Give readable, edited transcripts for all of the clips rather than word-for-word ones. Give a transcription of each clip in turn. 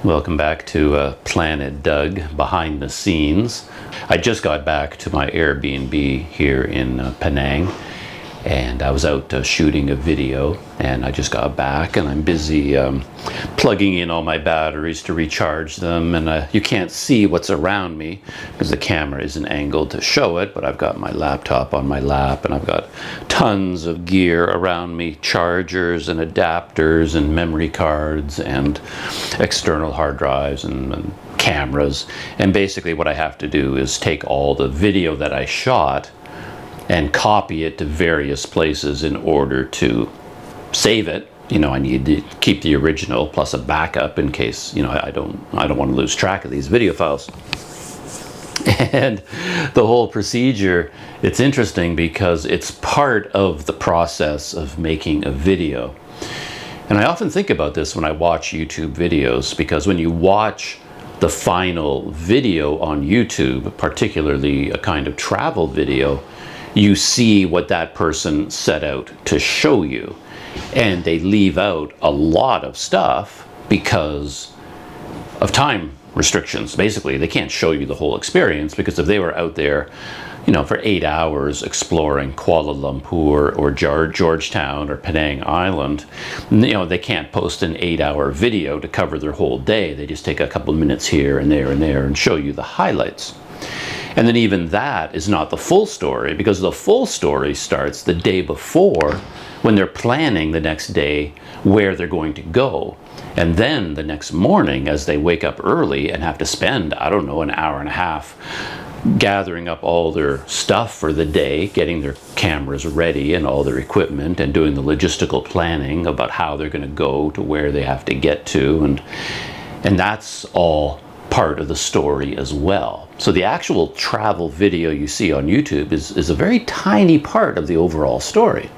Welcome back to Planet Doug behind the scenes. I just got back to my Airbnb here in Penang, and I was out shooting a video, and I just got back and I'm busy plugging in all my batteries to recharge them, and you can't see what's around me because the camera isn't angled to show it, but I've got my laptop on my lap and I've got tons of gear around me, chargers and adapters and memory cards and external hard drives and cameras. And basically what I have to do is take all the video that I shot and copy it to various places in order to save it. You know, I need to keep the original plus a backup in case, you know, I don't want to lose track of these video files. And the whole procedure, it's interesting because it's part of the process of making a video. And I often think about this when I watch YouTube videos, because when you watch the final video on YouTube, particularly a kind of travel video, you see what that person set out to show you. And they leave out a lot of stuff because of time restrictions. Basically, they can't show you the whole experience, because if they were out there, you know, for 8 hours exploring Kuala Lumpur or Georgetown or Penang Island, you know, they can't post an 8-hour video to cover their whole day. They just take a couple of minutes here and there and show you the highlights. And then even that is not the full story, because the full story starts the day before when they're planning the next day where they're going to go. And then the next morning, as they wake up early and have to spend, I don't know, an hour and a half gathering up all their stuff for the day, getting their cameras ready and all their equipment, and doing the logistical planning about how they're going to go to where they have to get to. And that's all part of the story as well. So the actual travel video you see on YouTube is a very tiny part of the overall story.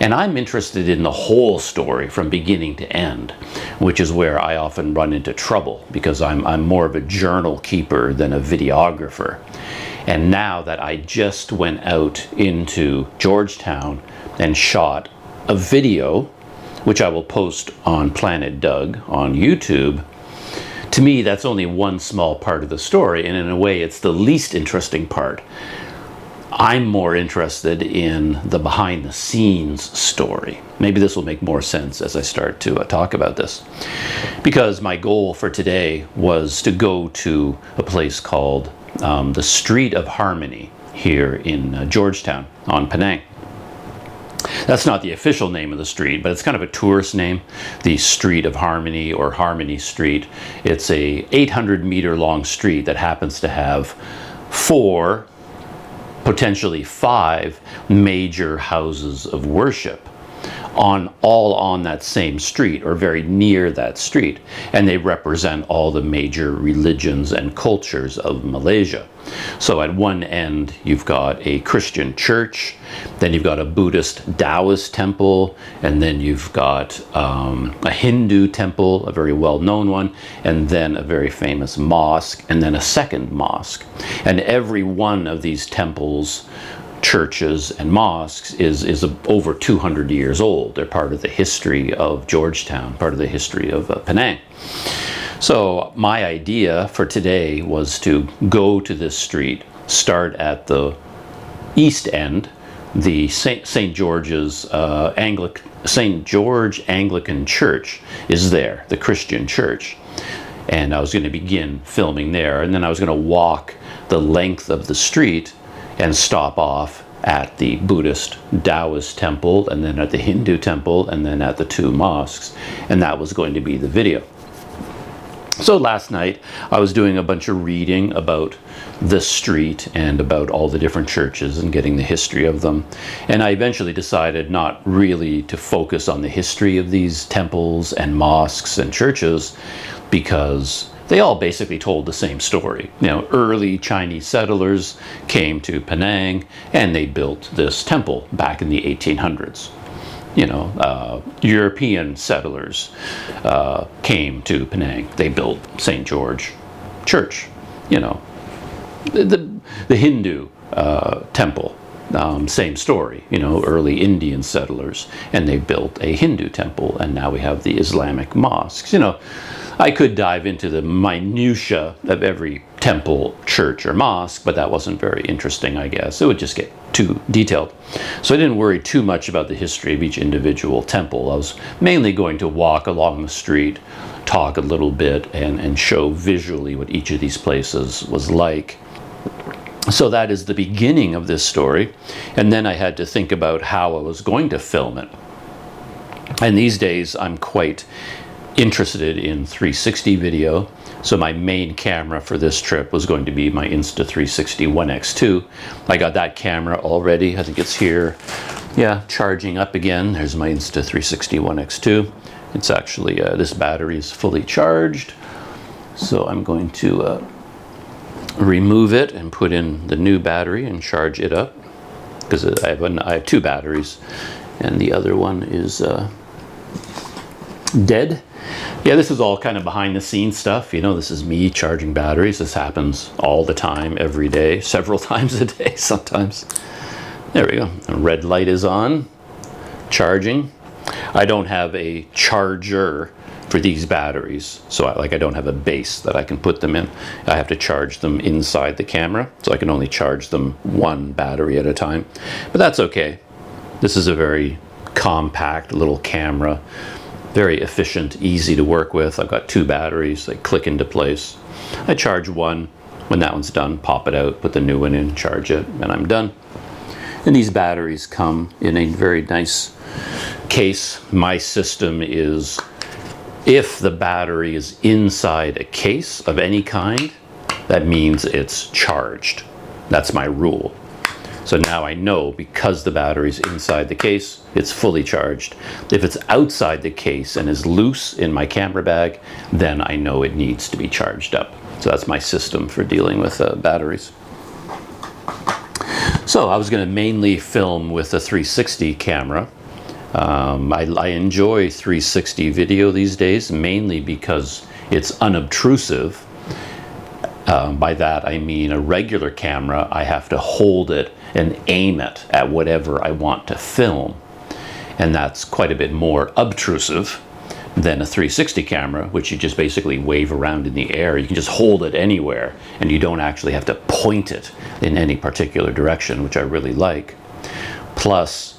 And I'm interested in the whole story from beginning to end, which is where I often run into trouble, because I'm more of a journal keeper than a videographer. And now that I just went out into Georgetown and shot a video, which I will post on Planet Doug on YouTube, to me that's only one small part of the story, and in a way it's the least interesting part. I'm more interested in the behind the scenes story. Maybe this will make more sense as I start to talk about this. Because my goal for today was to go to a place called the Street of Harmony here in Georgetown on Penang. That's not the official name of the street, but it's kind of a tourist name, the Street of Harmony or Harmony Street. It's a 800-meter long street that happens to have 4, potentially 5 major houses of worship all on that same street, or very near that street, and they represent all the major religions and cultures of Malaysia. So at one end you've got a Christian church, then you've got a Buddhist Taoist temple, and then you've got a Hindu temple, a very well-known one, and then a very famous mosque, and then a second mosque. And every one of these temples, churches and mosques is over 200 years old. They're part of the history of Georgetown, part of the history of Penang. So my idea for today was to go to this street, start at the east end, the St. George's St. George Anglican Church is there, the Christian church. And I was going to begin filming there, and then I was going to walk the length of the street and stop off at the Buddhist Taoist temple, and then at the Hindu temple, and then at the 2 mosques. And that was going to be the video. So last night I was doing a bunch of reading about the street and about all the different churches and getting the history of them. And I eventually decided not really to focus on the history of these temples and mosques and churches, because they all basically told the same story. You know, early Chinese settlers came to Penang and they built this temple back in the 1800s. You know, European settlers came to Penang. They built St. George Church. You know, the Hindu temple, same story. You know, early Indian settlers, and they built a Hindu temple, and now we have the Islamic mosques. You know, I could dive into the minutia of every temple, church, or mosque, but that wasn't very interesting, I guess. It would just get too detailed. So I didn't worry too much about the history of each individual temple. I was mainly going to walk along the street, talk a little bit, and show visually what each of these places was like. So that is the beginning of this story. And then I had to think about how I was going to film it. And these days I'm quite interested in 360 video. So my main camera for this trip was going to be my Insta360 One X3. I got that camera already. I think it's here. Yeah, charging up again. There's my Insta360 One X3. It's actually, this battery is fully charged. So I'm going to remove it and put in the new battery and charge it up. Because I have two batteries and the other one is dead. Yeah, this is all kind of behind the scenes stuff. You know, this is me charging batteries. This happens all the time, every day, several times a day sometimes. There we go. The red light is on, charging. I don't have a charger for these batteries, so I don't have a base that I can put them in. I have to charge them inside the camera, so I can only charge them one battery at a time. But that's okay. This is a very compact little camera. Very efficient, easy to work with. I've got two batteries, they click into place. I charge one, when that one's done, pop it out, put the new one in, charge it, and I'm done. And these batteries come in a very nice case. My system is, if the battery is inside a case of any kind, that means it's charged. That's my rule. So now I know, because the battery's inside the case, it's fully charged. If it's outside the case and is loose in my camera bag, then I know it needs to be charged up. So that's my system for dealing with batteries. So I was going to mainly film with a 360 camera. I enjoy 360 video these days, mainly because it's unobtrusive. By that I mean a regular camera, I have to hold it and aim it at whatever I want to film. And that's quite a bit more obtrusive than a 360 camera, which you just basically wave around in the air. You can just hold it anywhere and you don't actually have to point it in any particular direction, which I really like. Plus,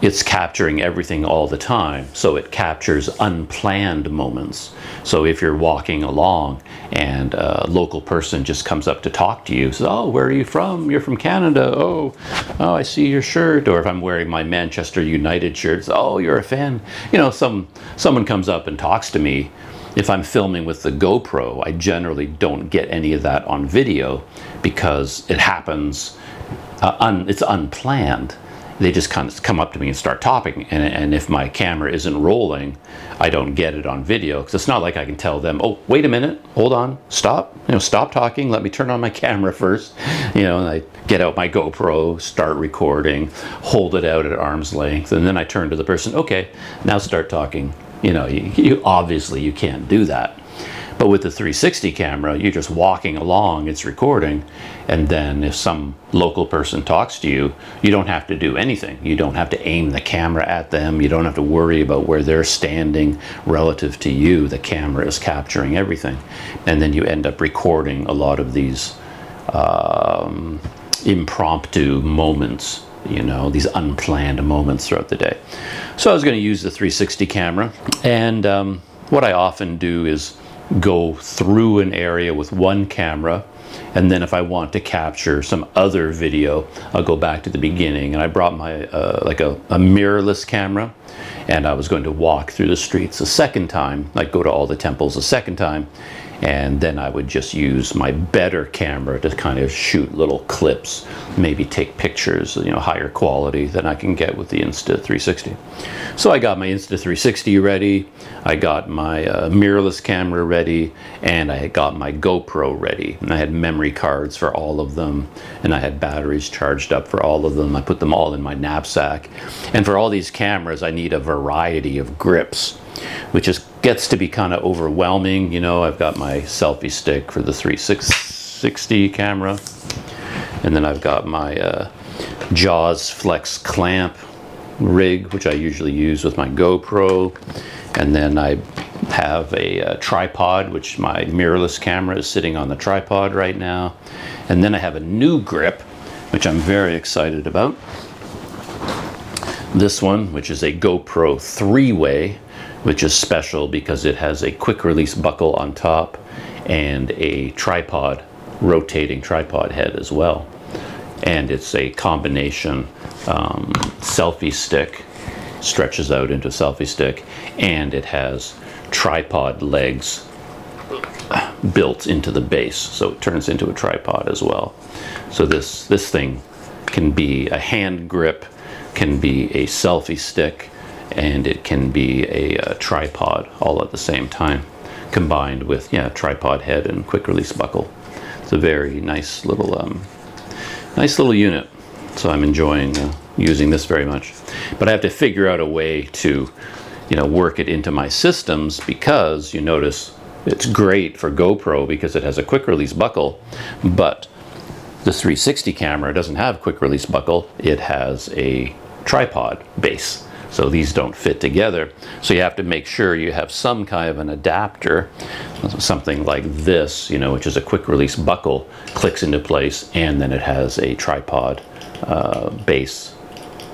it's capturing everything all the time, so it captures unplanned moments. So if you're walking along and a local person just comes up to talk to you, says, "Oh, where are you from? You're from Canada. Oh, I see your shirt." Or if I'm wearing my Manchester United shirt, "Oh, you're a fan." You know, someone comes up and talks to me. If I'm filming with the GoPro, I generally don't get any of that on video because it happens, it's unplanned. They just kind of come up to me and start talking, and if my camera isn't rolling, I don't get it on video, because it's not like I can tell them, "Oh, wait a minute, hold on, stop, stop talking, let me turn on my camera first." And I get out my GoPro, start recording, hold it out at arm's length, and then I turn to the person, "Okay, now start talking." You obviously you can't do that. But with the 360 camera, you're just walking along, it's recording, and then if some local person talks to you, you don't have to do anything. You don't have to aim the camera at them. You don't have to worry about where they're standing relative to you. The camera is capturing everything. And then you end up recording a lot of these impromptu moments, these unplanned moments throughout the day. So I was going to use the 360 camera, and what I often do is go through an area with one camera, and then if I want to capture some other video, I'll go back to the beginning. And I brought my like a mirrorless camera, and I was going to walk through the streets a second time, like go to all the temples a second time, and then I would just use my better camera to kind of shoot little clips, maybe take pictures, higher quality than I can get with the Insta360. So I got my Insta360 ready, I got my mirrorless camera ready, and I got my GoPro ready. And I had memory cards for all of them, and I had batteries charged up for all of them. I put them all in my knapsack. And for all these cameras, I need a variety of grips, which gets to be kind of overwhelming. I've got my selfie stick for the 360 camera, and then I've got my Jaws Flex clamp rig, which I usually use with my GoPro, and then I have a tripod, which my mirrorless camera is sitting on the tripod right now. And then I have a new grip, which I'm very excited about. This one, which is a GoPro 3-way, which is special because it has a quick release buckle on top and a tripod, rotating tripod head as well. And it's a combination selfie stick, stretches out into a selfie stick, and it has tripod legs built into the base, so it turns into a tripod as well. So this thing can be a hand grip, can be a selfie stick, and it can be a tripod all at the same time, combined with tripod head and quick release buckle. It's a very nice little unit. So I'm enjoying using this very much. But I have to figure out a way to work it into my systems, because you notice it's great for GoPro because it has a quick release buckle, but the 360 camera doesn't have quick release buckle. It has a tripod base. So these don't fit together. So you have to make sure you have some kind of an adapter, something like this, which is a quick release buckle, clicks into place, and then it has a tripod base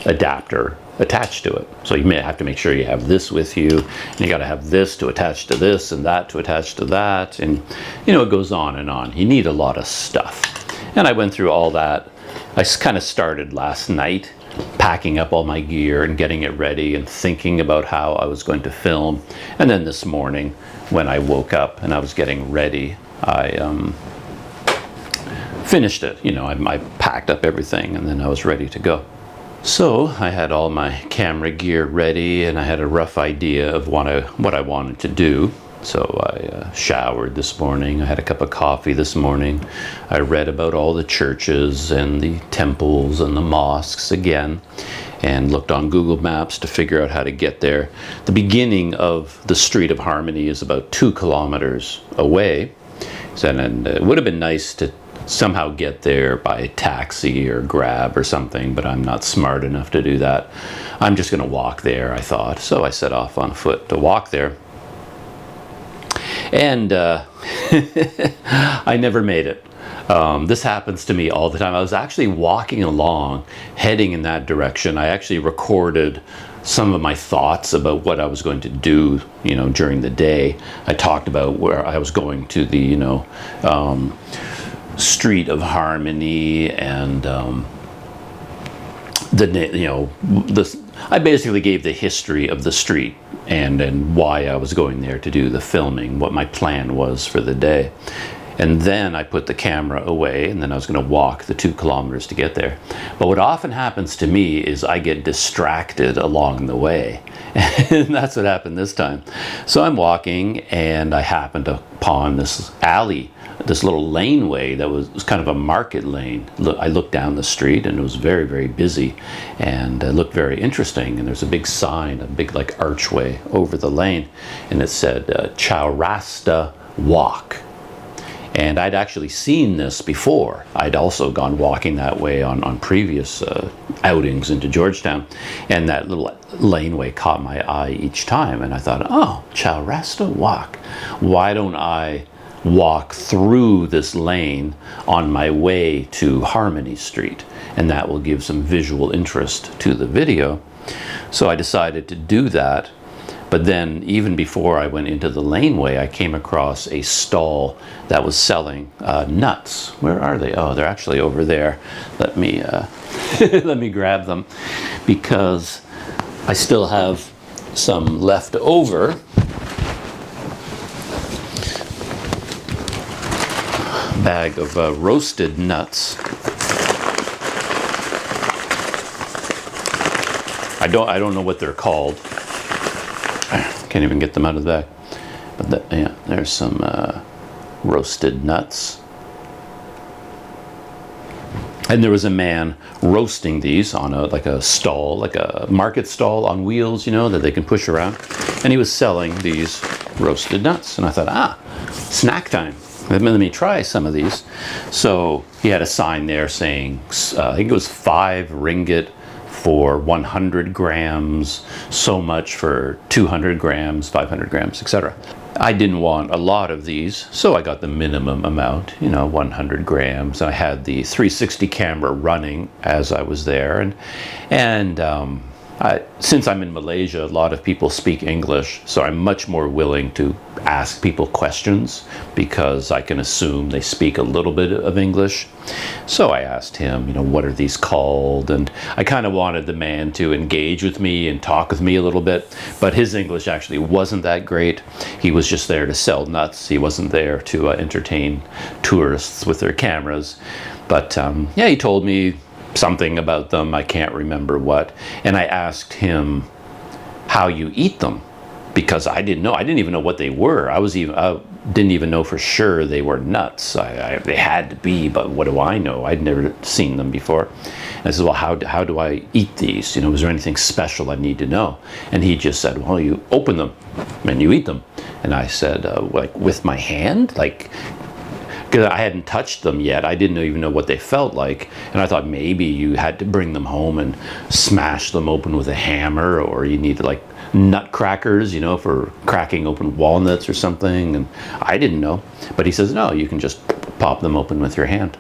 adapter attached to it. So you may have to make sure you have this with you, and you got to have this to attach to this and that to attach to that, and it goes on and on. You need a lot of stuff. And I went through all that. I kind of started last night packing up all my gear and getting it ready and thinking about how I was going to film. And then this morning when I woke up and I was getting ready, I finished it. I packed up everything and then I was ready to go. So I had all my camera gear ready and I had a rough idea of what I wanted to do. So I showered this morning, I had a cup of coffee this morning, I read about all the churches and the temples and the mosques again, and looked on Google Maps to figure out how to get there. The beginning of the Street of Harmony is about 2 kilometers away, and it would have been nice to somehow get there by taxi or Grab or something, but I'm not smart enough to do that. I'm just going to walk there, I thought. So I set off on foot to walk there. And I never made it. This happens to me all the time. I was actually walking along, heading in that direction. I actually recorded some of my thoughts about what I was going to do, during the day. I talked about where I was going to the, Street of Harmony, and I basically gave the history of the street and why I was going there to do the filming, what my plan was for the day. And then I put the camera away, and then I was going to walk the 2 kilometers to get there. But what often happens to me is I get distracted along the way. And that's what happened this time. So I'm walking, and I happened upon this alley, this little laneway that was kind of a market lane. I looked down the street, and it was very, very busy, and it looked very interesting. And there's a big sign, a big archway over the lane, and it said Chowrasta Walk. And I'd actually seen this before. I'd also gone walking that way on previous outings into Georgetown, and that little laneway caught my eye each time, and I thought, oh, Chowrasta Walk. Why don't I walk through this lane on my way to Harmony Street? And that will give some visual interest to the video. So I decided to do that. But then, even before I went into the laneway, I came across a stall that was selling nuts. Where are they? Oh, they're actually over there. Let me let me grab them, because I still have some left over. Bag of roasted nuts. I don't know what they're called. Can't even get them out of the bag. But there's some roasted nuts. And there was a man roasting these on a stall, like a market stall on wheels, that they can push around. And he was selling these roasted nuts. And I thought, snack time. Let me try some of these. So he had a sign there saying, I think it was 5 ringgit for 100 grams, so much for 200 grams, 500 grams, etc. I didn't want a lot of these, so I got the minimum amount, 100 grams. I had the 360 camera running as I was there, and since I'm in Malaysia, a lot of people speak English, so I'm much more willing to ask people questions because I can assume they speak a little bit of English. So I asked him, what are these called? And I kind of wanted the man to engage with me and talk with me a little bit, but his English actually wasn't that great. He was just there to sell nuts. He wasn't there to entertain tourists with their cameras. But yeah, he told me something about them, I can't remember what, and I asked him how you eat them, because I didn't know. I didn't even know what they were. I didn't even know for sure they were nuts. They had to be, but what do I know? I'd never seen them before. And I said, well, how do I eat these? Is there anything special I need to know? And he just said, well, you open them and you eat them. And I said, like with my hand? Like, because I hadn't touched them yet. I didn't even know what they felt like. And I thought maybe you had to bring them home and smash them open with a hammer, or you needed like nut crackers, for cracking open walnuts or something. And I didn't know. But he says, no, you can just pop them open with your hand.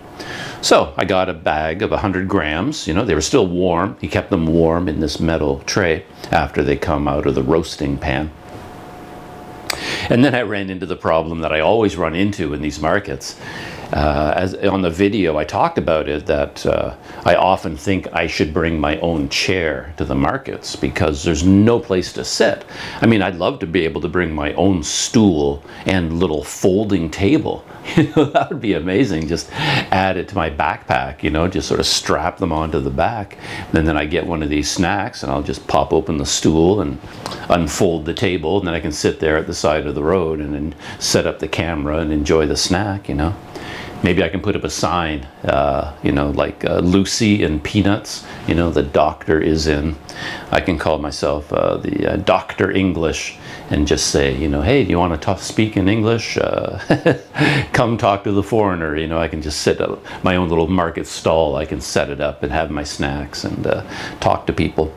So I got a bag of 100 grams. They were still warm. He kept them warm in this metal tray after they come out of the roasting pan. And then I ran into the problem that I always run into in these markets. As on the video, I talked about it, that I often think I should bring my own chair to the markets because there's no place to sit. I mean, I'd love to be able to bring my own stool and little folding table. That would be amazing. Just add it to my backpack, just sort of strap them onto the back. And then I get one of these snacks and I'll just pop open the stool and unfold the table, and then I can sit there at the side of the road and then set up the camera and enjoy the snack, Maybe I can put up a sign, like Lucy and Peanuts, the doctor is in. I can call myself the Dr. English and just say, hey, do you want to speak in English? Come talk to the foreigner. I can just sit at my own little market stall. I can set it up and have my snacks and talk to people.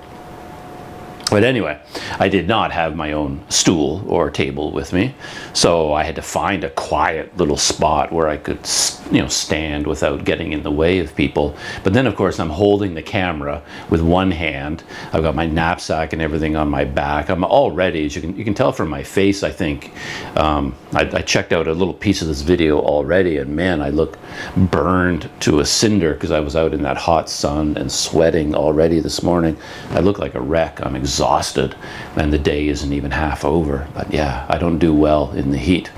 But anyway, I did not have my own stool or table with me, so I had to find a quiet little spot where I could, stand without getting in the way of people. But then, of course, I'm holding the camera with one hand. I've got my knapsack and everything on my back. I'm all ready. As you can tell from my face, I think. I checked out a little piece of this video already, and man, I look burned to a cinder because I was out in that hot sun and sweating already this morning. I look like a wreck. I'm exhausted, and the day isn't even half over. But yeah, I don't do well in the heat.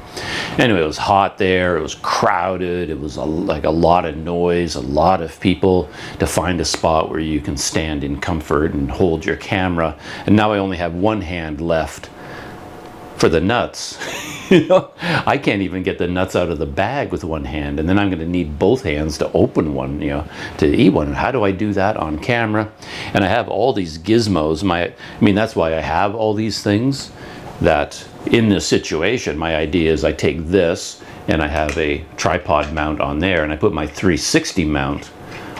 Anyway, it was hot there, it was crowded, it was like a lot of noise, a lot of people. To find a spot where you can stand in comfort and hold your camera. And now I only have one hand left for the nuts. I can't even get the nuts out of the bag with one hand, and then I'm going to need both hands to open one, to eat one. How do I do that on camera? And I have all these gizmos. That's why I have all these things, that in this situation, my idea is I take this and I have a tripod mount on there, and I put my 360 mount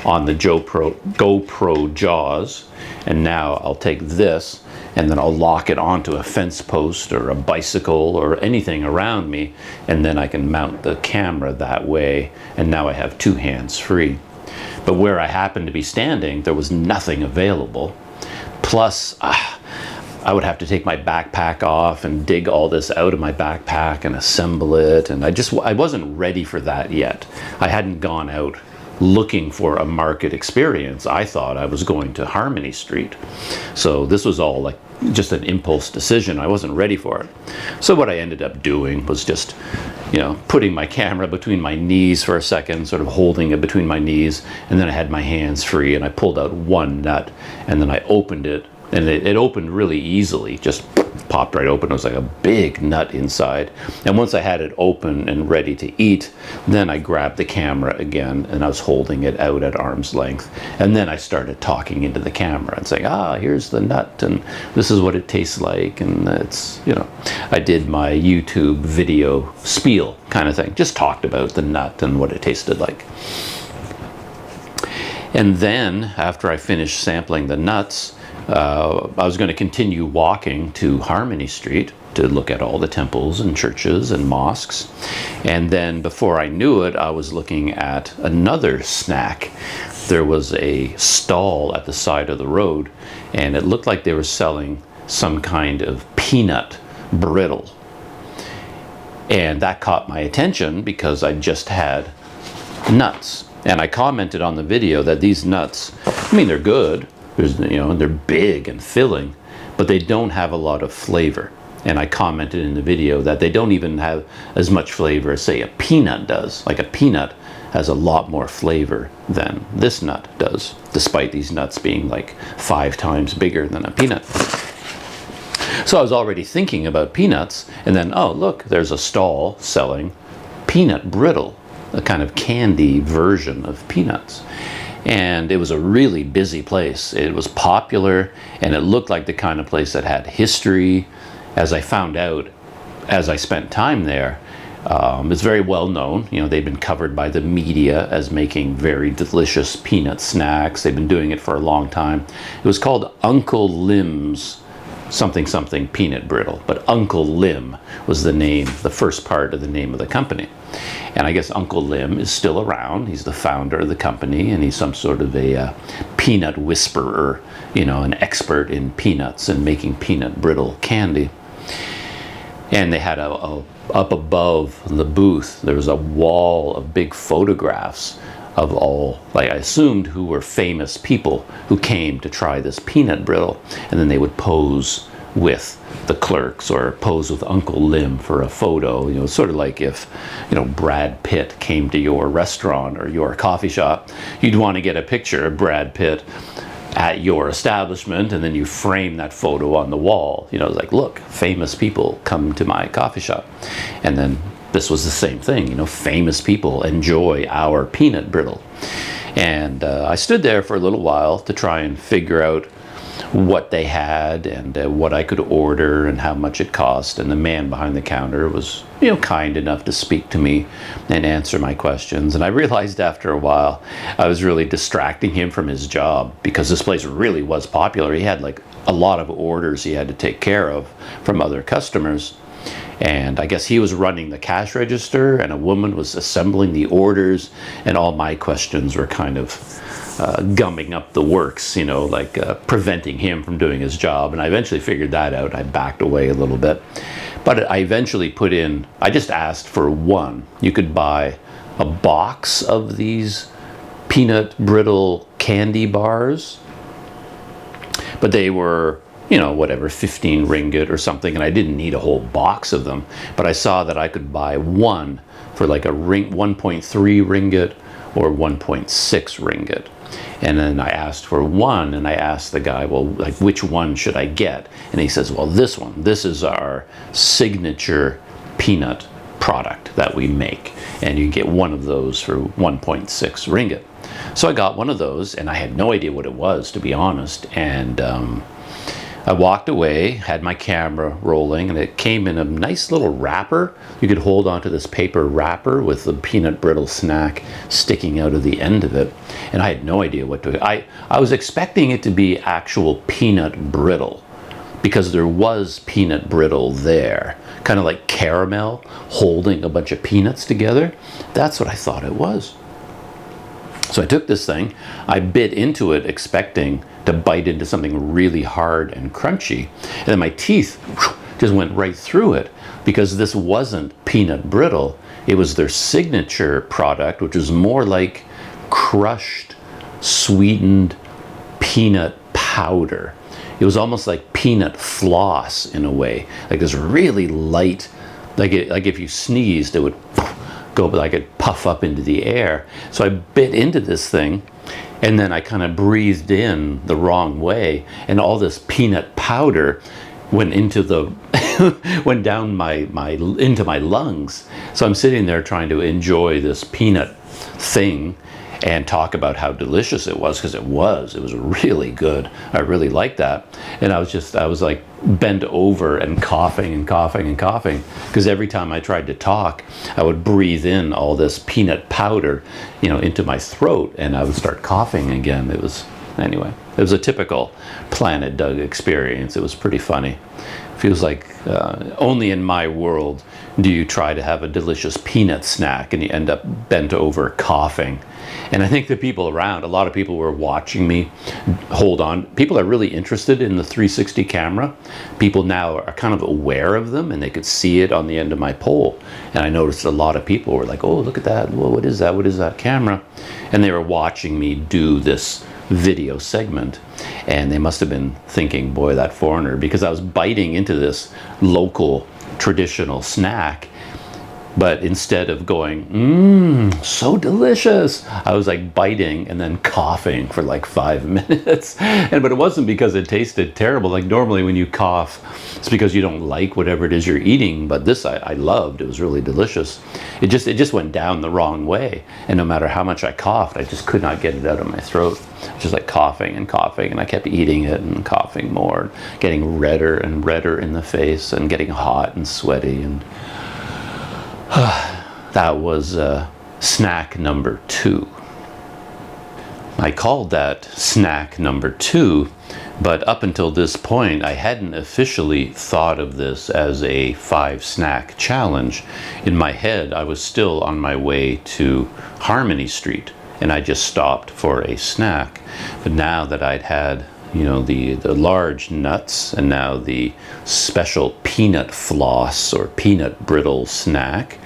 on the GoPro jaws, and now I'll take this and then I'll lock it onto a fence post or a bicycle or anything around me, and then I can mount the camera that way, and now I have two hands free. But where I happened to be standing, there was nothing available. Plus, I would have to take my backpack off and dig all this out of my backpack and assemble it, and I wasn't ready for that yet. I hadn't gone out looking for a market experience. I thought I was going to Harmony Street. So this was all like just an impulse decision. I wasn't ready for it. So what I ended up doing was just, putting my camera between my knees for a second, sort of holding it between my knees, and then I had my hands free and I pulled out one nut and then I opened it, and it opened really easily, just popped right open. It was like a big nut inside. And once I had it open and ready to eat, then I grabbed the camera again and I was holding it out at arm's length. And then I started talking into the camera and saying, here's the nut and this is what it tastes like. And it's, I did my YouTube video spiel kind of thing. Just talked about the nut and what it tasted like. And then, after I finished sampling the nuts, I was going to continue walking to Harmony Street to look at all the temples and churches and mosques. And then, before I knew it, I was looking at another snack. There was a stall at the side of the road, and it looked like they were selling some kind of peanut brittle. And that caught my attention because I just had nuts. And I commented on the video that these nuts, I mean, they're good. They're big and filling, but they don't have a lot of flavor. And I commented in the video that they don't even have as much flavor as, say, a peanut does. Like a peanut has a lot more flavor than this nut does, despite these nuts being like 5 times bigger than a peanut. So I was already thinking about peanuts, and then, oh, look, there's a stall selling peanut brittle, a kind of candy version of peanuts. And it was a really busy place. It was popular, and it looked like the kind of place that had history. As I found out as I spent time there, it's very well known. They've been covered by the media as making very delicious peanut snacks. They've been doing it for a long time. It was called Uncle Lim's something peanut brittle, but Uncle Lim was the name, the first part of the name of the company. And I guess Uncle Lim is still around. He's the founder of the company, and he's some sort of a peanut whisperer, an expert in peanuts and making peanut brittle candy. And they had up above the booth, there was a wall of big photographs of all, like I assumed, who were famous people who came to try this peanut brittle, and then they would pose with the clerks or pose with Uncle Lim for a photo. Sort of like if Brad Pitt came to your restaurant or your coffee shop, you'd want to get a picture of Brad Pitt at your establishment, and then you frame that photo on the wall. Like, look, famous people come to my coffee shop. And then this was the same thing, famous people enjoy our peanut brittle. And I stood there for a little while to try and figure out what they had and what I could order and how much it cost. And the man behind the counter was, kind enough to speak to me and answer my questions. And I realized after a while I was really distracting him from his job, because this place really was popular. He had like a lot of orders he had to take care of from other customers. And I guess he was running the cash register, and a woman was assembling the orders, and all my questions were kind of gumming up the works, preventing him from doing his job. And I eventually figured that out. I backed away a little bit. But I eventually I just asked for one. You could buy a box of these peanut brittle candy bars, but they were, whatever, 15 ringgit or something, and I didn't need a whole box of them. But I saw that I could buy one for like 1.3 ringgit or 1.6 ringgit. And then I asked for one, and I asked the guy, well, like, which one should I get? And he says, well, this one. This is our signature peanut product that we make, and you get one of those for 1.6 ringgit. So I got one of those, and I had no idea what it was, to be honest. And I walked away, had my camera rolling, and it came in a nice little wrapper. You could hold onto this paper wrapper with the peanut brittle snack sticking out of the end of it. And I had no idea what to do. I was expecting it to be actual peanut brittle, because there was peanut brittle there, kind of like caramel holding a bunch of peanuts together. That's what I thought it was. So I took this thing, I bit into it expecting to bite into something really hard and crunchy, and then my teeth just went right through it, because this wasn't peanut brittle. It was their signature product, which was more like crushed, sweetened peanut powder. It was almost like peanut floss in a way, like this really light, like if you sneezed, it would go, like it puff up into the air. So I bit into this thing, and then I kind of breathed in the wrong way, and all this peanut powder went into the went down into my lungs. So I'm sitting there trying to enjoy this peanut thing, and talk about how delicious it was, because it was really good. I really liked that. And I was like bent over and coughing and coughing and coughing, because every time I tried to talk, I would breathe in all this peanut powder, into my throat, and I would start coughing again. Anyway, it was a typical Planet Doug experience. It was pretty funny. Feels like only in my world do you try to have a delicious peanut snack and you end up bent over coughing. And I think the people around, a lot of people were watching me hold on. People are really interested in the 360 camera. People now are kind of aware of them, and they could see it on the end of my pole. And I noticed a lot of people were like, oh, look at that. Well, what is that? What is that camera? And they were watching me do this video segment, and they must have been thinking, boy, that foreigner, because I was biting into this local traditional snack, but instead of going, so delicious, I was like biting and then coughing for like 5 minutes. But it wasn't because it tasted terrible. Like normally when you cough, it's because you don't like whatever it is you're eating. But this I loved. It was really delicious. It just went down the wrong way. And no matter how much I coughed, I just could not get it out of my throat. Just like coughing and coughing, and I kept eating it and coughing more, getting redder and redder in the face and getting hot and sweaty. And that was snack number 2. I called that snack number 2, but up until this point, I hadn't officially thought of this as a 5-snack challenge. In my head, I was still on my way to Harmony Street, and I just stopped for a snack. But now that I'd had the large nuts, and now the special peanut floss or peanut brittle snack,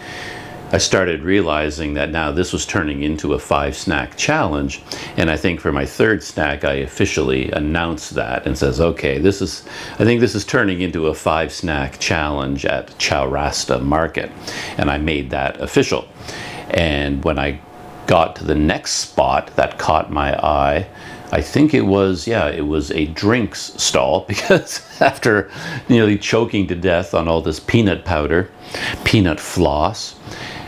I started realizing that now this was turning into a 5-snack challenge. And I think for my 3rd snack, I officially announced that and says, okay, I think this is turning into a 5-snack challenge at Chowrasta Market. And I made that official. And when I got to the next spot that caught my eye, I think it was a drinks stall, because after nearly choking to death on all this peanut powder, peanut floss,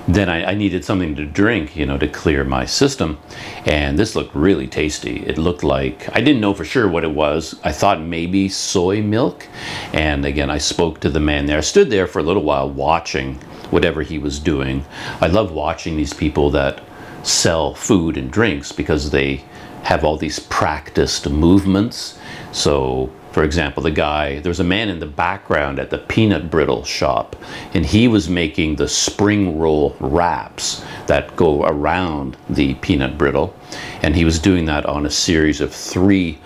then I needed something to drink, to clear my system. And this looked really tasty. It looked like, I didn't know for sure what it was. I thought maybe soy milk. And again, I spoke to the man there. I stood there for a little while watching whatever he was doing. I love watching these people that sell food and drinks, because they have all these practiced movements. So for example, there's a man in the background at the peanut brittle shop, and he was making the spring roll wraps that go around the peanut brittle, and he was doing that on a series of 3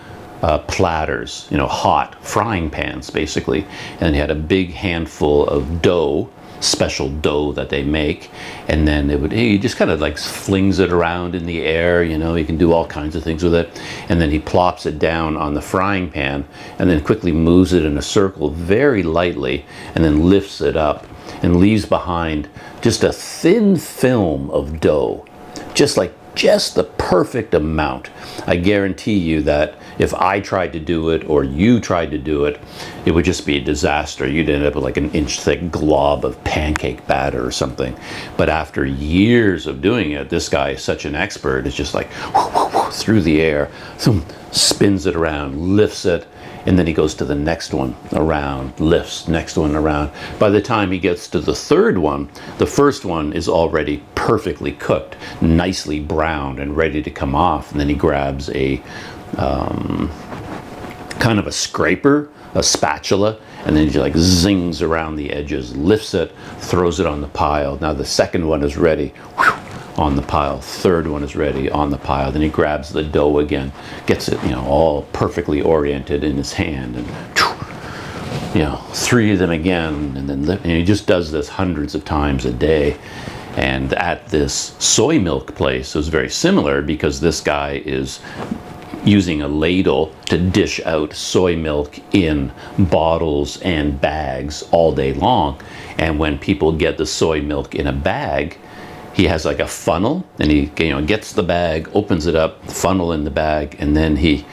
platters, hot frying pans basically. And he had a big handful of dough, special dough that they make, and then he just kind of like flings it around in the air. He can do all kinds of things with it, and then he plops it down on the frying pan and then quickly moves it in a circle very lightly, and then lifts it up and leaves behind just a thin film of dough, just the perfect amount. I guarantee you that if I tried to do it or you tried to do it, it would just be a disaster. You'd end up with like an inch-thick glob of pancake batter or something. But after years of doing it, this guy is such an expert. It's just like through the air, spins it around, lifts it, and then he goes to the next one around, lifts, next one around. By the time he gets to the 3rd one, the first one is already perfectly cooked, nicely browned and ready to come off. And then he grabs a kind of a scraper, a spatula, and then he like zings around the edges, lifts it, throws it on the pile. Now the 2nd one is ready, on the pile. 3rd one is ready, on the pile. Then he grabs the dough again, gets it, all perfectly oriented in his hand, and 3 of them again, and then and he just does this hundreds of times a day. And at this soy milk place, it was very similar, because this guy is using a ladle to dish out soy milk in bottles and bags all day long. And when people get the soy milk in a bag, he has like a funnel, and he gets the bag, opens it up, funnel in the bag, and then he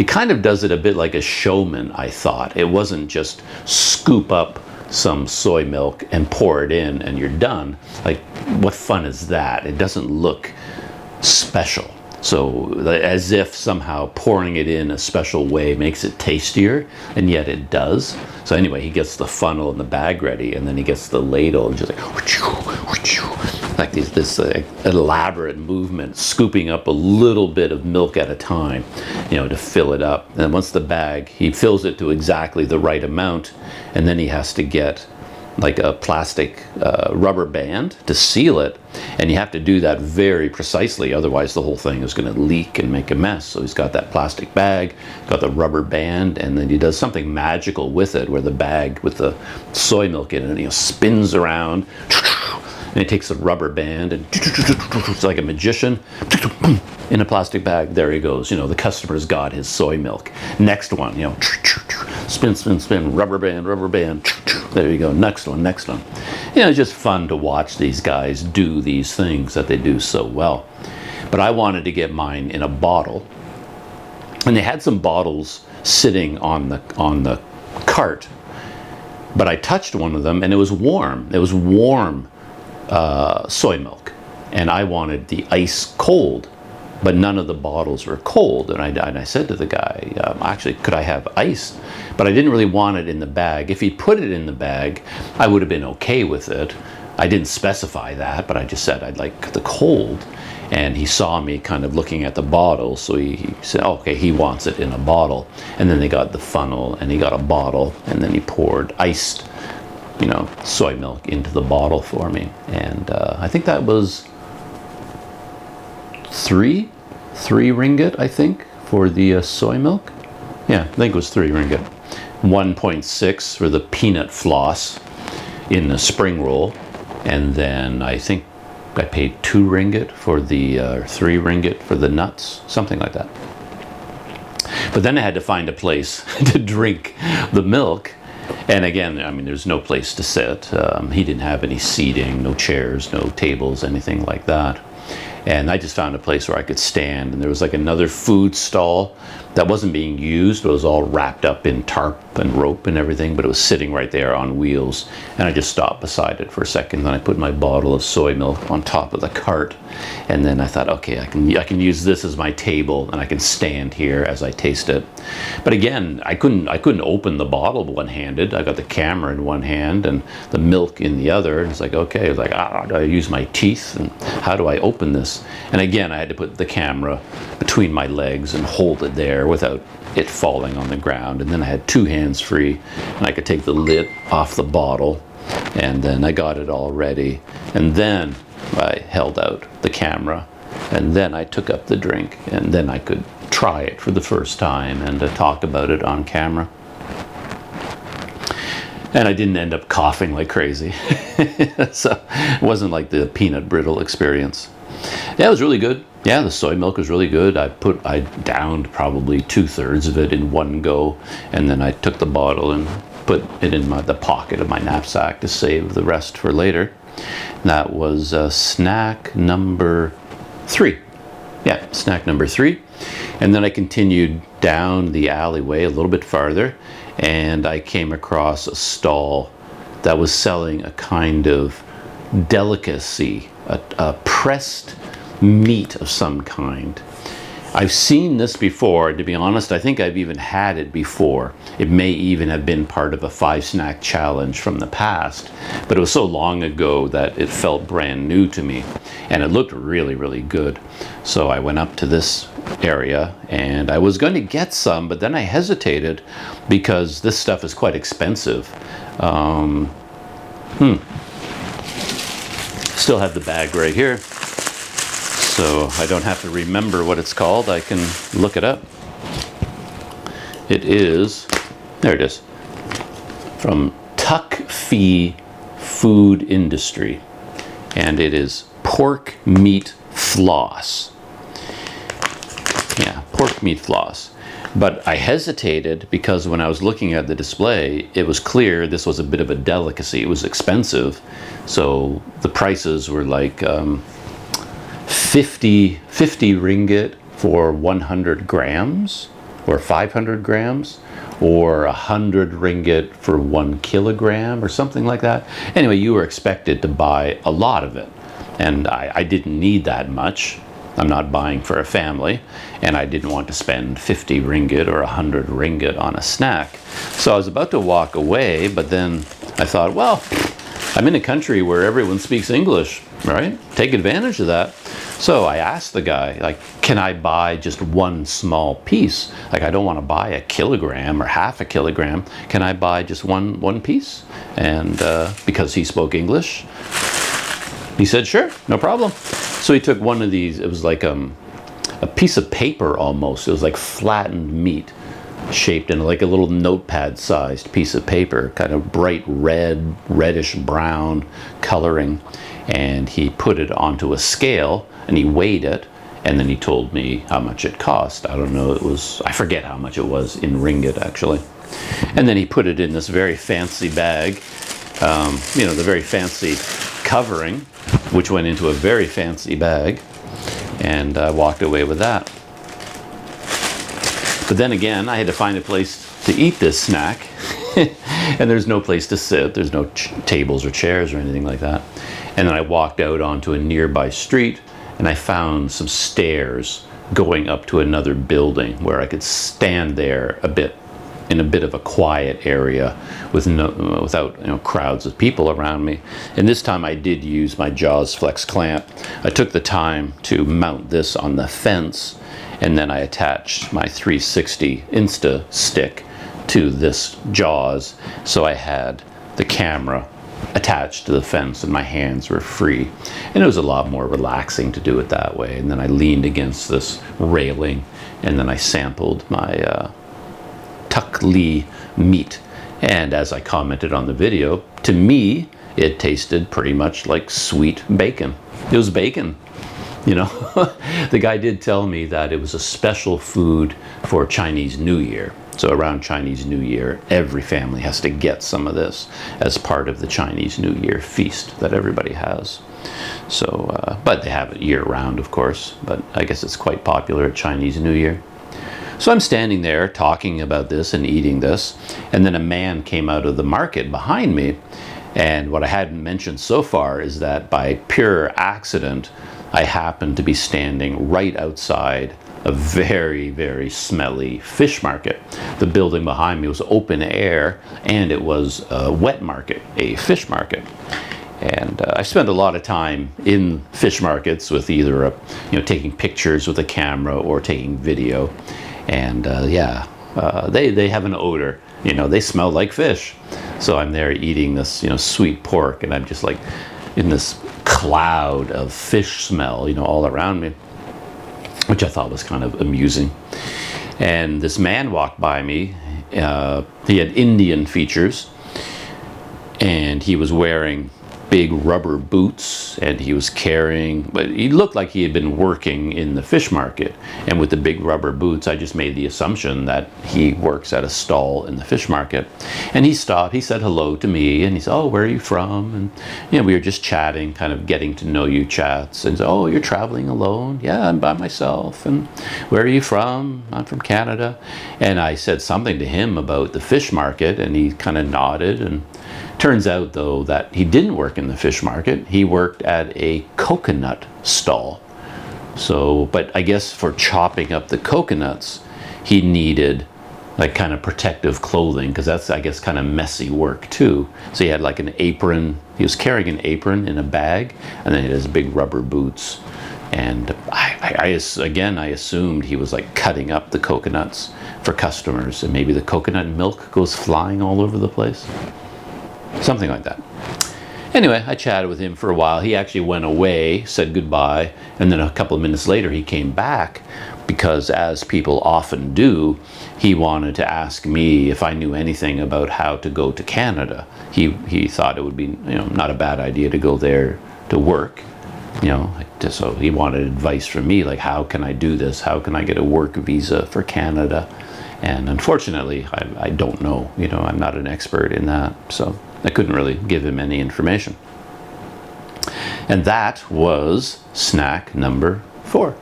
kind of does it a bit like a showman, I thought. It wasn't just scoop up some soy milk and pour it in and you're done. Like, what fun is that? It doesn't look special. So as if somehow pouring it in a special way makes it tastier, and yet it does. So anyway, he gets the funnel and the bag ready, and then he gets the ladle and just like this elaborate movement, scooping up a little bit of milk at a time, you know, to fill it up. And once the bag, he fills it to exactly the right amount, and then he has to get like a plastic rubber band to seal it, and you have to do that very precisely, otherwise the whole thing is going to leak and make a mess. So he's got that plastic bag, got the rubber band, and then he does something magical with it, where the bag with the soy milk in it, you know, spins around, and he takes the rubber band and it's like a magician in a plastic bag. There he goes. You know, the customer's got his soy milk. Next one, you know, spin, spin, spin, rubber band, rubber band. There you go. Next one, next one. You know, it's just fun to watch these guys do these things that they do so well. But I wanted to get mine in a bottle, and they had some bottles sitting on the cart. But I touched one of them, and it was warm. It was warm soy milk, and I wanted the ice cold, but none of the bottles were cold. And I said to the guy, actually, could I have ice? But I didn't really want it in the bag. If he put it in the bag, I would have been okay with it. I didn't specify that, but I just said I'd like the cold. And he saw me kind of looking at the bottle, so he said, oh, okay, he wants it in a bottle. And then they got the funnel, and he got a bottle, and then he poured iced, you know, soy milk into the bottle for me. And I think that was three ringgit, I think, for the soy milk. Yeah, I think it was 3 ringgit. 1.6 for the peanut floss in the spring roll. And then I think I paid 2 ringgit for the 3 ringgit for the nuts, something like that. But then I had to find a place to drink the milk. And again, I mean, there's no place to sit. He didn't have any seating, no chairs, no tables, anything like that. And I just found a place where I could stand, and there was like another food stall that wasn't being used. It was all wrapped up in tarp and rope and everything, but it was sitting right there on wheels. And I just stopped beside it for a second. Then I put my bottle of soy milk on top of the cart, and then I thought, okay, I can use this as my table, and I can stand here as I taste it. But again, I couldn't open the bottle one-handed. I got the camera in one hand and the milk in the other. And it's like, okay, it's like, do I use my teeth, and how do I open this? And again, I had to put the camera between my legs and hold it there without it falling on the ground. And then I had 2 hands free, and I could take the lid off the bottle, and then I got it all ready. And then I held out the camera, and then I took up the drink, and then I could try it for the first time and talk about it on camera. And I didn't end up coughing like crazy. So it wasn't like the peanut brittle experience. Yeah, it was really good. Yeah, the soy milk was really good. I downed probably 2/3 of it in one go, and then I took the bottle and put it in the pocket of my knapsack to save the rest for later. That was snack number 3. Yeah, snack number 3. And then I continued down the alleyway a little bit farther, and I came across a stall that was selling a kind of delicacy, a pressed meat of some kind. I've seen this before. To be honest, I think I've even had it before. It may even have been part of a 5-snack challenge from the past, but it was so long ago that it felt brand new to me, and it looked really, really good. So I went up to this area, and I was going to get some, but then I hesitated because this stuff is quite expensive. Still have the bag right here, so I don't have to remember what it's called. I can look it up. It is, there it is, from Tuck Fee Food Industry, and it is pork meat floss. Yeah, pork meat floss. But I hesitated because when I was looking at the display, it was clear this was a bit of a delicacy. It was expensive. So the prices were like 50 ringgit for 100 grams or 500 grams, or 100 ringgit for 1 kilogram or something like that. Anyway, you were expected to buy a lot of it. And I didn't need that much. I'm not buying for a family, and I didn't want to spend 50 ringgit or 100 ringgit on a snack. So I was about to walk away, but then I thought, well, I'm in a country where everyone speaks English, right? Take advantage of that. So I asked the guy, like, can I buy just one small piece? Like, I don't want to buy a kilogram or half a kilogram. Can I buy just one piece? And because he spoke English, he said, sure, no problem. So he took one of these. It was like a piece of paper almost. It was like flattened meat, shaped in like a little notepad-sized piece of paper, kind of bright red, reddish brown coloring. And he put it onto a scale, and he weighed it, and then he told me how much it cost. I don't know, I forget how much it was in ringgit, actually. And then he put it in this very fancy bag, you know, the very fancy covering, which went into a very fancy bag, and I walked away with that. But then again, I had to find a place to eat this snack, and there's no place to sit. There's no tables or chairs or anything like that. And then I walked out onto a nearby street, and I found some stairs going up to another building where I could stand there in a bit of a quiet area without crowds of people around me. And this time I did use my Jaws Flex clamp. I took the time to mount this on the fence, and then I attached my 360 Insta stick to this Jaws, so I had the camera attached to the fence and my hands were free. And it was a lot more relaxing to do it that way. And then I leaned against this railing, and then I sampled my tuk li meat. And as I commented on the video, to me, it tasted pretty much like sweet bacon. It was bacon, you know. The guy did tell me that it was a special food for Chinese New Year. So around Chinese New Year, every family has to get some of this as part of the Chinese New Year feast that everybody has. So, but they have it year round, of course, but I guess it's quite popular at Chinese New Year. So I'm standing there talking about this and eating this, and then a man came out of the market behind me. And what I hadn't mentioned so far is that by pure accident, I happened to be standing right outside a very, very smelly fish market. The building behind me was open air, and it was a wet market, a fish market. And I spent a lot of time in fish markets with either taking pictures with a camera or taking video. And they have an odor. They smell like fish. So I'm there eating this sweet pork, and I'm just like in this cloud of fish smell all around me, which I thought was kind of amusing. And this man walked by me. He had Indian features, and he was wearing big rubber boots, and he was carrying, but he looked like he had been working in the fish market. And with the big rubber boots, I just made the assumption that he works at a stall in the fish market. And he stopped, he said hello to me, and he said, oh, where are you from? And we were just chatting, kind of getting to know you chats. And so, oh, you're traveling alone? Yeah, I'm by myself. And where are you from? I'm from Canada. And I said something to him about the fish market, and he kind of nodded. And turns out, though, that he didn't work in the fish market. He worked at a coconut stall. So, but I guess for chopping up the coconuts, he needed like kind of protective clothing, because that's, I guess, kind of messy work too. So he had like an apron. He was carrying an apron in a bag, and then he had his big rubber boots. And I assumed he was like cutting up the coconuts for customers, and maybe the coconut milk goes flying all over the place. Something like that. Anyway, I chatted with him for a while. He actually went away, said goodbye, and then a couple of minutes later he came back, because as people often do, he wanted to ask me if I knew anything about how to go to Canada. He thought it would be not a bad idea to go there to work. So he wanted advice from me, like, how can I do this? How can I get a work visa for Canada? And unfortunately, I don't know. I'm not an expert in that, so I couldn't really give him any information. And that was snack number 4.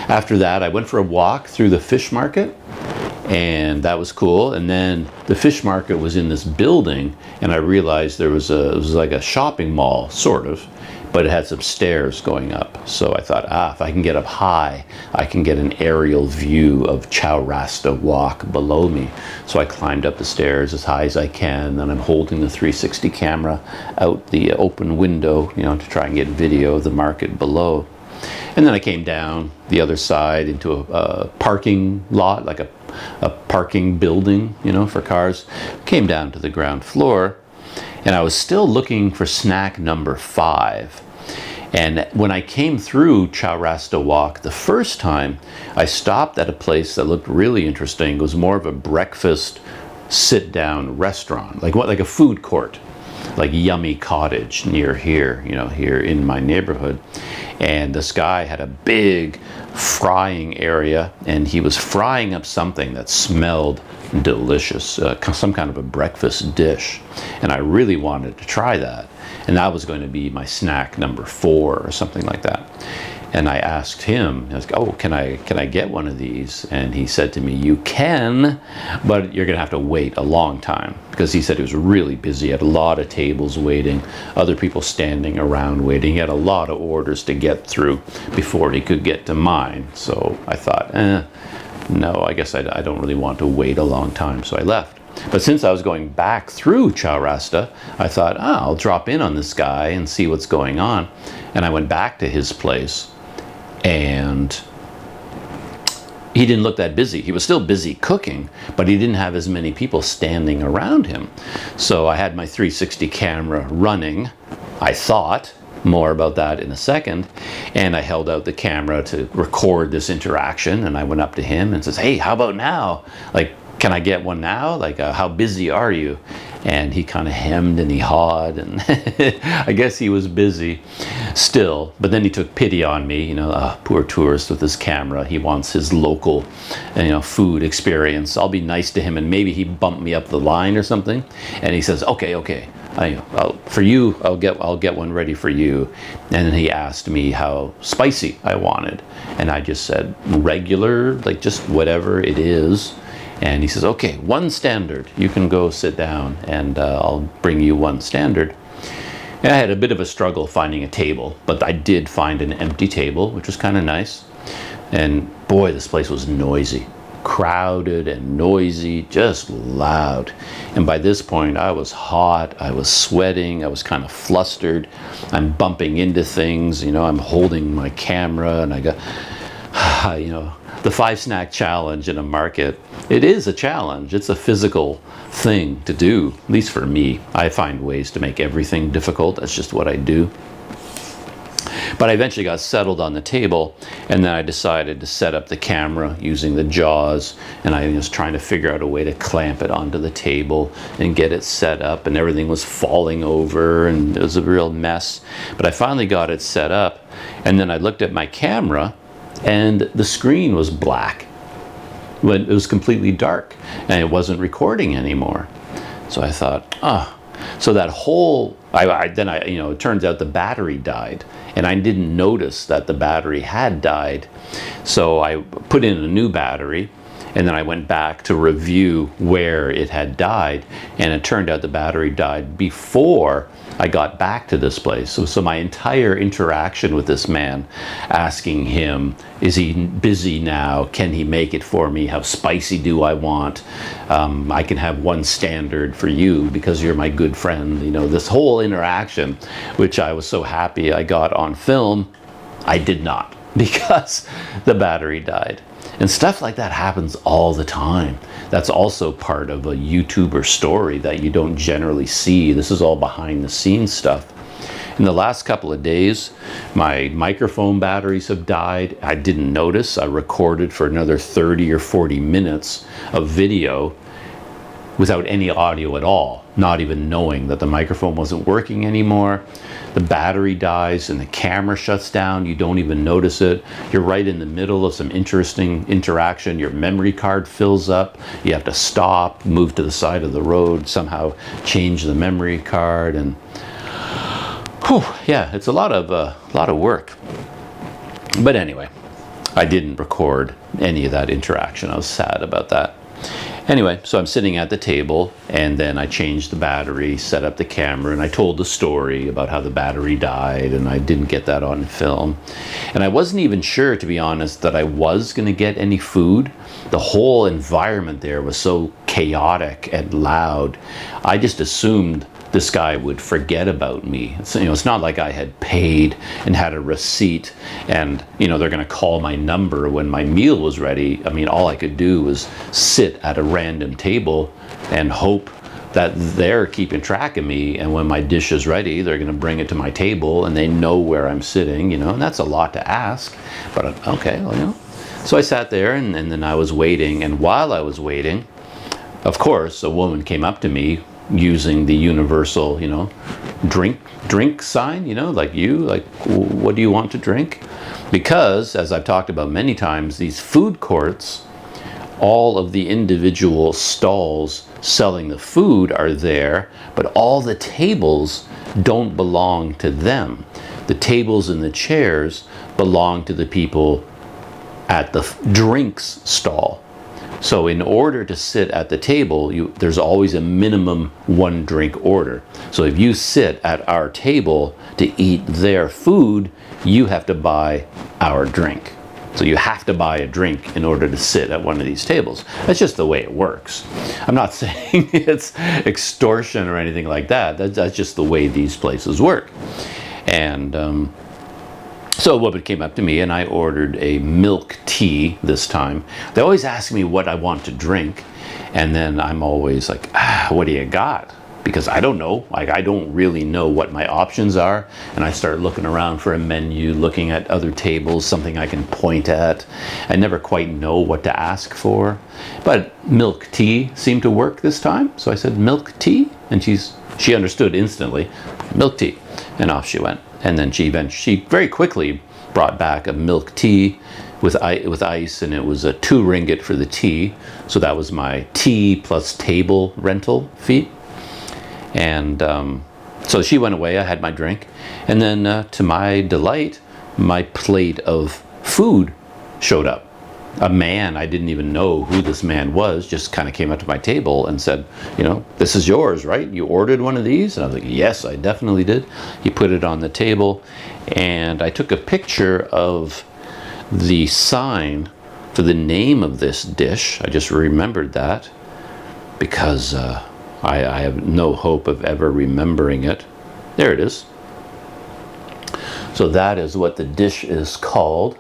After that, I went for a walk through the fish market, and that was cool. And then the fish market was in this building, and I realized it was like a shopping mall, sort of, but it had some stairs going up. So I thought, if I can get up high, I can get an aerial view of Chowrasta Walk below me. So I climbed up the stairs as high as I can, and I'm holding the 360 camera out the open window, you know, to try and get video of the market below. And then I came down the other side into a parking lot, like a parking building, you know, for cars. Came down to the ground floor, and I was still looking for snack number 5. And when I came through Chowrasta Walk the first time, I stopped at a place that looked really interesting. It was more of a breakfast sit-down restaurant, like a food court, like Yummy Cottage near here, you know, here in my neighborhood. And this guy had a big frying area, and he was frying up something that smelled delicious, some kind of a breakfast dish. And I really wanted to try that. And that was going to be my snack number 4 or something like that. And I asked him, I was like, oh, can I get one of these? And he said to me, you can, but you're gonna have to wait a long time, because he said he was really busy. He had a lot of tables waiting, other people standing around waiting. He had a lot of orders to get through before he could get to mine. So I thought, no, I guess I don't really want to wait a long time, so I left. But since I was going back through Chowrasta, I thought, I'll drop in on this guy and see what's going on. And I went back to his place, and he didn't look that busy. He was still busy cooking, but he didn't have as many people standing around him. So I had my 360 camera running, I thought. More about that in a second. And I held out the camera to record this interaction, and I went up to him and says, hey, how about now? Like, can I get one now? Like, how busy are you? And he kind of hemmed and he hawed, and I guess he was busy still. But then he took pity on me, you know, poor tourist with his camera. He wants his local, you know, food experience. I'll be nice to him, and maybe he bumped me up the line or something. And he says, okay, for you, I'll get one ready for you. And then he asked me how spicy I wanted, and I just said regular, like just whatever it is. And he says, okay, 1 standard. You can go sit down, and I'll bring you 1 standard. And I had a bit of a struggle finding a table, but I did find an empty table, which was kind of nice. And boy, this place was noisy. Crowded and noisy, just loud. And by this point, I was hot, I was sweating, I was kind of flustered. I'm bumping into things, you know, I'm holding my camera, and I got, you know, the 5 snack challenge in a market. It is a challenge. It's a physical thing to do, at least for me. I find ways to make everything difficult. That's just what I do. But I eventually got settled on the table, and then I decided to set up the camera using the jaws, and I was trying to figure out a way to clamp it onto the table and get it set up, and everything was falling over, and it was a real mess. But I finally got it set up, and then I looked at my camera, and the screen was black. It was completely dark, and it wasn't recording anymore. So I thought, so that whole, you know, it turns out the battery died, and I didn't notice that the battery had died. So I put in a new battery, and then I went back to review where it had died, and it turned out the battery died before I got back to this place. So my entire interaction with this man, asking him, is he busy now? Can he make it for me? How spicy do I want? I can have 1 standard for you because you're my good friend. You know, this whole interaction, which I was so happy I got on film, I did not, because the battery died. And stuff like that happens all the time. That's also part of a YouTuber story that you don't generally see. This is all behind the scenes stuff. In the last couple of days, my microphone batteries have died. I didn't notice. I recorded for another 30 or 40 minutes of video without any audio at all, not even knowing that the microphone wasn't working anymore. The battery dies and the camera shuts down. You don't even notice it. You're right in the middle of some interesting interaction. Your memory card fills up. You have to stop, move to the side of the road, somehow change the memory card, and yeah, it's a lot of work. But anyway, I didn't record any of that interaction. I was sad about that. Anyway, so I'm sitting at the table, and then I changed the battery, set up the camera, and I told the story about how the battery died, and I didn't get that on film. And I wasn't even sure, to be honest, that I was going to get any food. The whole environment there was so chaotic and loud. I just assumed this guy would forget about me. It's not like I had paid and had a receipt and, they're going to call my number when my meal was ready. I mean, all I could do was sit at a random table and hope that they're keeping track of me, and when my dish is ready, they're going to bring it to my table and they know where I'm sitting, and that's a lot to ask. But okay, well, So I sat there and then I was waiting, and while I was waiting, of course, a woman came up to me using the universal, drink sign, like what do you want to drink? Because, as I've talked about many times, these food courts, all of the individual stalls selling the food are there, but all the tables don't belong to them. The tables and the chairs belong to the people at the drinks stall. So in order to sit at the table, there's always a minimum 1 drink order. So if you sit at our table to eat their food, you have to buy our drink. So you have to buy a drink in order to sit at one of these tables. That's just the way it works. I'm not saying it's extortion or anything like that. That's just the way these places work. And so a woman came up to me, and I ordered a milk tea this time. They always ask me what I want to drink, and then I'm always like, what do you got? Because I don't know. I don't really know what my options are, and I start looking around for a menu, looking at other tables, something I can point at. I never quite know what to ask for, but milk tea seemed to work this time. So I said, milk tea? And she understood instantly, milk tea, and off she went. And then she very quickly brought back a milk tea with ice, and it was a 2 ringgit for the tea. So that was my tea plus table rental fee. And so she went away. I had my drink. And then to my delight, my plate of food showed up. A man, I didn't even know who this man was, just kind of came up to my table and said, this is yours, right? You ordered one of these? And I was like, yes, I definitely did. He put it on the table, and I took a picture of the sign for the name of this dish. I just remembered that because I have no hope of ever remembering it. There it is. So that is what the dish is called.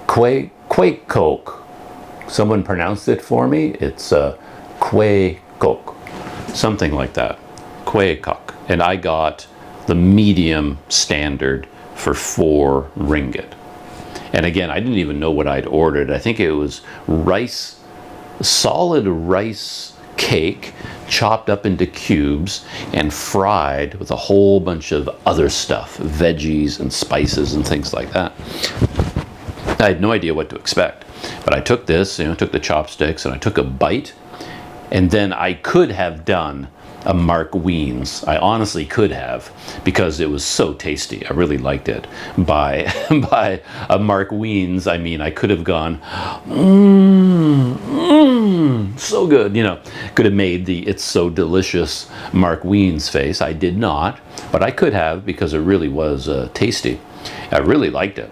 Quay Coke. Someone pronounced it for me. It's Quay Coke. Something like that. Quay Coke. And I got the medium standard for 4 ringgit. And again, I didn't even know what I'd ordered. I think it was solid rice cake chopped up into cubes and fried with a whole bunch of other stuff, veggies and spices and things like that. I had no idea what to expect, but I took this, took the chopsticks, and I took a bite, and then I could have done a Mark Wiens. I honestly could have, because it was so tasty. I really liked it. By a Mark Wiens, I mean I could have gone, so good. Could have made the "it's so delicious" Mark Wiens face. I did not, but I could have, because it really was tasty. I really liked it.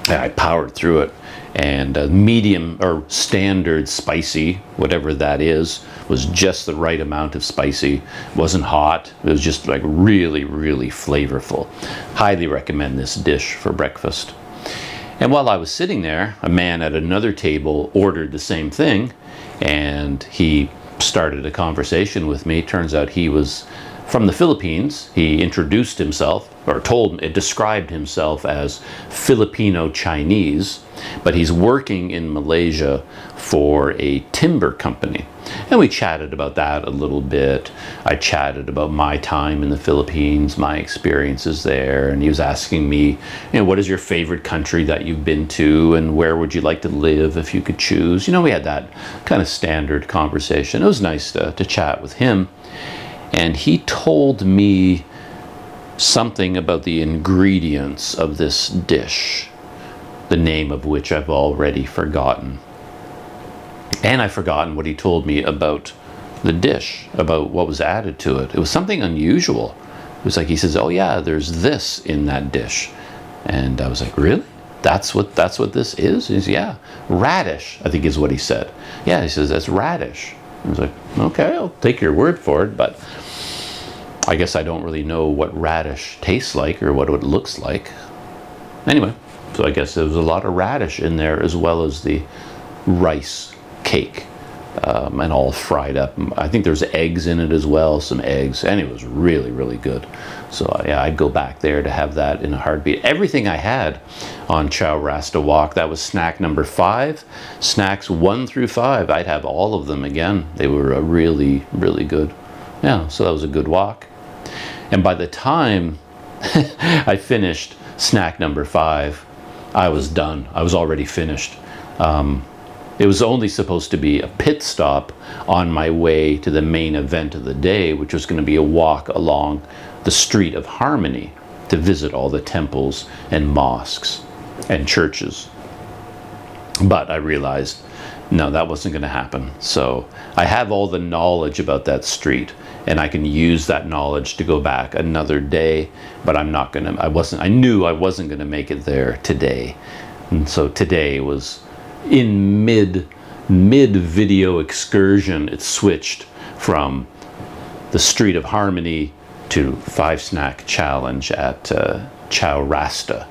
I powered through it, and medium or standard spicy, whatever that is, was just the right amount of spicy. It wasn't hot. It was just like really, really flavorful. Highly recommend this dish for breakfast. And while I was sitting there, a man at another table ordered the same thing, and he started a conversation with me. Turns out he was from the Philippines. He introduced himself, or described himself as Filipino Chinese, but he's working in Malaysia for a timber company. And we chatted about that a little bit. I chatted about my time in the Philippines, my experiences there, and he was asking me, what is your favorite country that you've been to, and where would you like to live if you could choose? We had that kind of standard conversation. It was nice to chat with him. And he told me something about the ingredients of this dish, the name of which I've already forgotten. And I've forgotten what he told me about the dish, about what was added to it. It was something unusual. It was like, he says, oh yeah, there's this in that dish. And I was like, really? That's what this is? He says, yeah, radish, I think is what he said. Yeah, he says, that's radish. I was like, okay, I'll take your word for it, but I guess I don't really know what radish tastes like or what it looks like. Anyway, so I guess there was a lot of radish in there, as well as the rice cake, and all fried up. I think there's eggs in it as well, some eggs, and it was really, really good. So yeah, I'd go back there to have that in a heartbeat. Everything I had on Chowrasta Walk, that was snack number 5. Snacks 1 through 5, I'd have all of them again. They were really, really good. Yeah, so that was a good walk. And by the time I finished snack number 5, I was done. I was already finished. It was only supposed to be a pit stop on my way to the main event of the day, which was going to be a walk along the Street of Harmony to visit all the temples and mosques and churches. But I realized, no, that wasn't going to happen. So I have all the knowledge about that street, and I can use that knowledge to go back another day, but I'm not going to, I knew I wasn't going to make it there today. And so today was in mid video excursion. It switched from the Street of Harmony to 5 snack challenge at Chowrasta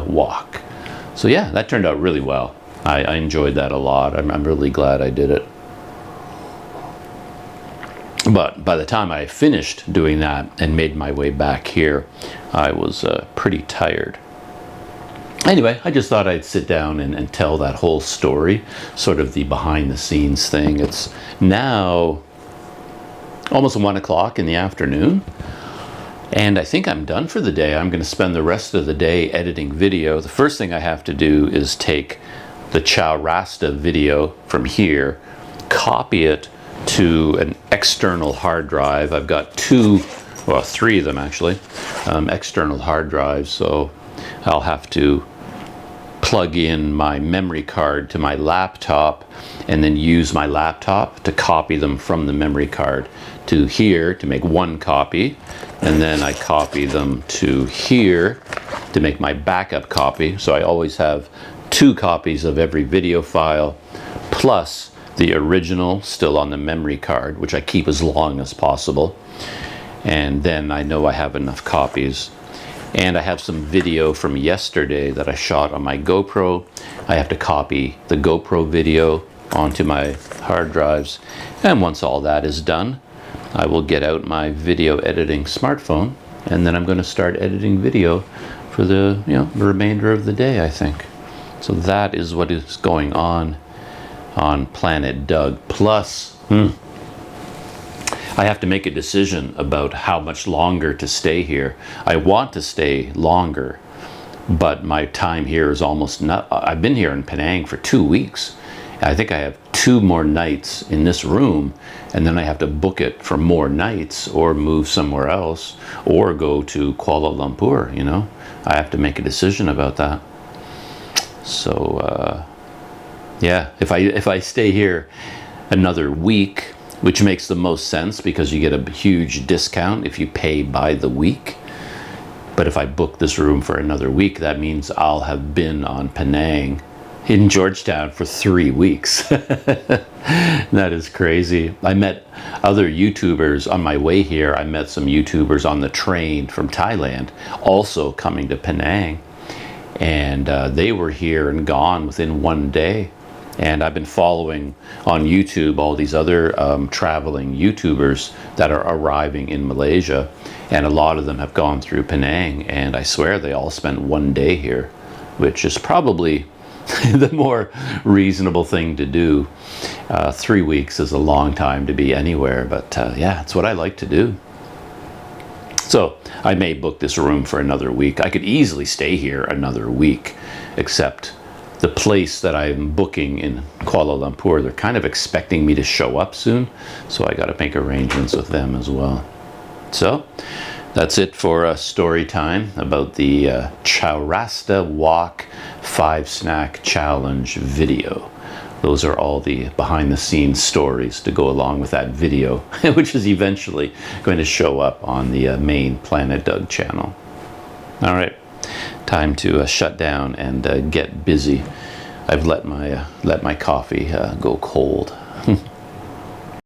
Walk. So yeah, that turned out really well. I enjoyed that a lot. I'm really glad I did it. But by the time I finished doing that and made my way back here, I was pretty tired. Anyway, I just thought I'd sit down and tell that whole story, sort of the behind the scenes thing. It's now almost 1 o'clock in the afternoon, and I think I'm done for the day. I'm going to spend the rest of the day editing video. The first thing I have to do is take the Chowrasta video from here, copy it to an external hard drive. I've got 3 of them actually, external hard drives, so I'll have to plug in my memory card to my laptop and then use my laptop to copy them from the memory card to here to make 1 copy, and then I copy them to here to make my backup copy. So I always have 2 copies of every video file, plus the original still on the memory card, which I keep as long as possible. And then I know I have enough copies. And I have some video from yesterday that I shot on my GoPro. I have to copy the GoPro video onto my hard drives. And once all that is done, I will get out my video editing smartphone, and then I'm going to start editing video for the remainder of the day, I think. So that is what is going on Planet Doug. Plus, I have to make a decision about how much longer to stay here. I want to stay longer, but my time here is almost not. I've been here in Penang for 2 weeks. I think I have 2 more nights in this room, and then I have to book it for more nights or move somewhere else or go to Kuala Lumpur, I have to make a decision about that. So, yeah, if I stay here another week, which makes the most sense because you get a huge discount if you pay by the week. But if I book this room for another week, that means I'll have been on Penang in Georgetown for 3 weeks. That is crazy. I met other YouTubers on my way here. I met some YouTubers on the train from Thailand, also coming to Penang. And they were here and gone within 1 day. And I've been following on YouTube all these other traveling YouTubers that are arriving in Malaysia. And a lot of them have gone through Penang. And I swear they all spent 1 day here, which is probably the more reasonable thing to do. 3 weeks is a long time to be anywhere. But yeah, it's what I like to do. So I may book this room for another week. I could easily stay here another week, except the place that I'm booking in Kuala Lumpur, they're kind of expecting me to show up soon, so I got to make arrangements with them as well. So that's it for a story time about the Chowrasta Walk 5 Snack Challenge video. those are all the behind the scenes stories to go along with that video, which is eventually going to show up on the main Planet Doug channel. All right, time to shut down and get busy. I've let my coffee go cold.